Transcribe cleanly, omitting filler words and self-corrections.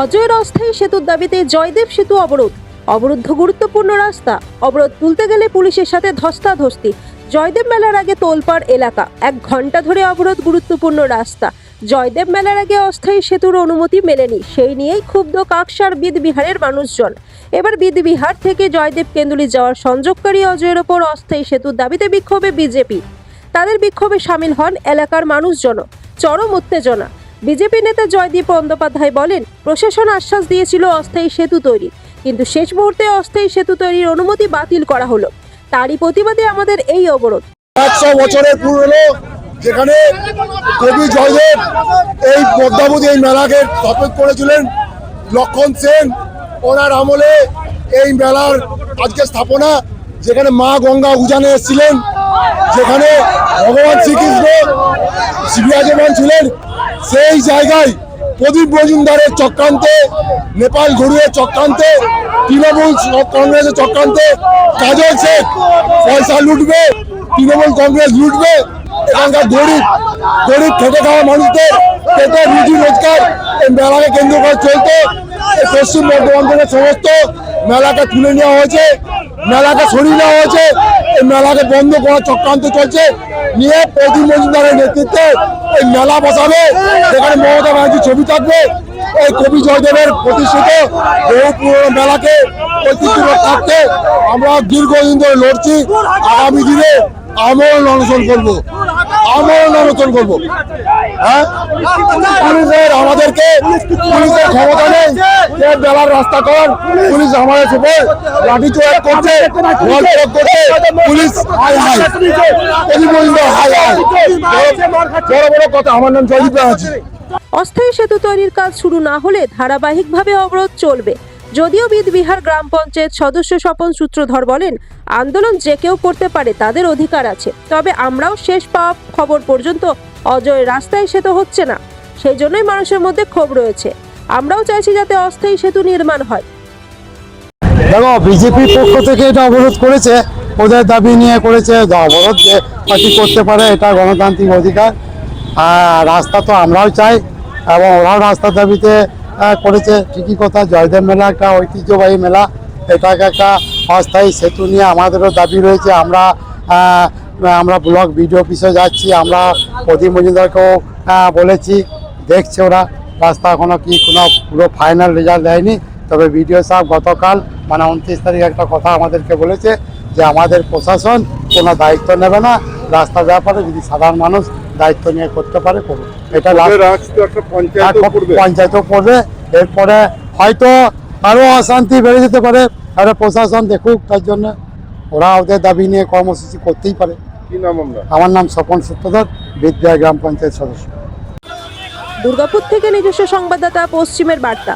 অজয়ের অস্থায়ী সেতুর দাবিতে জয়দেব সেতু অবরুদ্ধ গুরুত্বপূর্ণ রাস্তা। অবরোধ তুলতে গেলে পুলিশের সাথে ধস্তাধস্তি। জয়দেব মেলার আগে তোলপাড় এলাকা, 1 ঘন্টা ধরে অবরোধ গুরুত্বপূর্ণ রাস্তা। জয়দেব মেলার আগে অস্থায়ী সেতুর অনুমতি মেলেনি, সেই নিয়েই ক্ষুব্ধ কাকসার বিদবিহারের মানুষজন। এবার বিদবিহার থেকে জয়দেব কেন্দুলি যাওয়ার সংযোগকারী অজয়ের ওপর অস্থায়ী সেতুর দাবিতে বিক্ষোভে বিজেপি। তাদের বিক্ষোভে সামিল হন এলাকার মানুষজন। চরম উত্তেজনা। বিজেপি নেতা জয়দীপ বন্দ্যোপাধ্যায় বলেন, প্রশাসন আশ্বাস দিয়েছিল অস্থায়ী সেতু তৈরি, কিন্তু শেষ মুহূর্তে অস্থায়ী সেতু তৈরির অনুমতি বাতিল করা হলো। তারই প্রতিবাদে আমাদের এই অবরোধ। 100 বছরের পুরনো যেখানে কবি জয়দেব এই পদ্মাবতী এই মেলাকে স্থাপন করেছিলেন লক্ষণ সেন, ওনার আমলে এই মেলার আজকে স্থাপনা, যেখানে মা গঙ্গা উজানে এসেছিলেন, যেখানে ভগবান শ্রীকৃষ্ণ বিরাজমান ছিলেন, সেই জায়গায় প্রদীপ মজুমদারের চক্রান্তে, নেপাল ঘুরিয়ে চক্রান্তে, তৃণমূল কংগ্রেসের চক্রান্তে কাজল শেখ পয়সা লুটবে, তৃণমূল কংগ্রেস লুটবে। এখানকার গরিব খেটে খাওয়া মানুষদের পেটে রুজি রোজগার এই মেলাকে কেন্দ্র করে চলতো। পশ্চিম বর্ধমান থেকে সমস্ত মেলাকে তুলে নেওয়া হয়েছে, মেলাকে সরিয়ে নেওয়া হয়েছে, এই মেলাকে বন্ধ করার চক্রান্ত চলছে। নিয়ে প্রদীপ মজুমদারের নেতৃত্বে এই মেলা বসাবে, যেখানে মমতা ব্যানার্জির ছবি থাকবে। এই কবি জয়দেবের প্রতিষ্ঠিত বহু পুরনো মেলাকে ঐতিহ্য থাকতে আমরা দীর্ঘদিন ধরে লড়ছি। আগামী দিনে আমরণ অনশন করবো, আমরণ অনশন করবো। হ্যাঁ, পুলিশের আমাদেরকে পুলিশের ক্ষমতা নেই যে মেলার রাস্তা করার। পুলিশ আমাদের উপর লাঠি চোর করছে, পুলিশ হাই হাই, বড় বড় কথা। আমার নাম জয়দীপ ব্যানার্জি। অস্থায়ী সেতু তৈরির কাজ শুরু না হলে ধারাবাহিকভাবে অবরোধ চলবে। যদিও বিদবিহার গ্রাম পঞ্চায়েত সদস্য স্বপন সূত্রধর বলেন, আন্দোলন যে কেউ করতে পারে, তাদের অধিকার আছে। তবে আমরাও শেষ পাওয়া খবর পর্যন্ত অজয় রাস্তায় সেতু হচ্ছে না, সেই জন্যই মানুষের মধ্যে ক্ষোভ রয়েছে। আমরাও চাইছি যাতে অস্থায়ী সেতু নির্মাণ হয়। দেখো, বিজেপির পক্ষ থেকে এটা অবরোধ করেছে, ওদের দাবি নিয়ে করেছে। অবরোধ যে পার্টি করতে পারে, এটা গণতান্ত্রিক অধিকার। রাস্তা তো আমরাও চাই এবং ওরাও রাস্তার দাবিতে করেছে, ঠিকই কথা। জয়দেব মেলা একটা ঐতিহ্যবাহী মেলা, এটাকে একটা অস্থায়ী সেতু নিয়ে আমাদেরও দাবি রয়েছে। আমরা ব্লক বিডিও অফিসে যাচ্ছি, আমরা প্রদীপ মজুমদারকেও বলেছি, দেখছে ওরা। রাস্তা এখনো কোনো পুরো ফাইনাল রেজাল্ট দেয়নি। তবে বিডিও সাহেব গতকাল মানে 29 তারিখ একটা কথা আমাদেরকে বলেছে যে আমাদের প্রশাসন কোনো দায়িত্ব নেবে না রাস্তার ব্যাপারে, যদি সাধারণ মানুষ দায়িত্ব নিয়ে করতে পারে করুন। এটা পঞ্চায়েতও পড়বে। এরপরে হয়তো আরও অশান্তি বেড়ে যেতে পারে, তাহলে প্রশাসন দেখুক। তার জন্য ওরা ওদের দাবি নিয়ে কর্মসূচি করতেই পারে। আমার নাম স্বপন সূত্রধর, বিদবিহার গ্রাম পঞ্চায়েত সদস্য। দুর্গাপুর থেকে নিজস্ব সংবাদদাতা, পশ্চিমের বার্তা।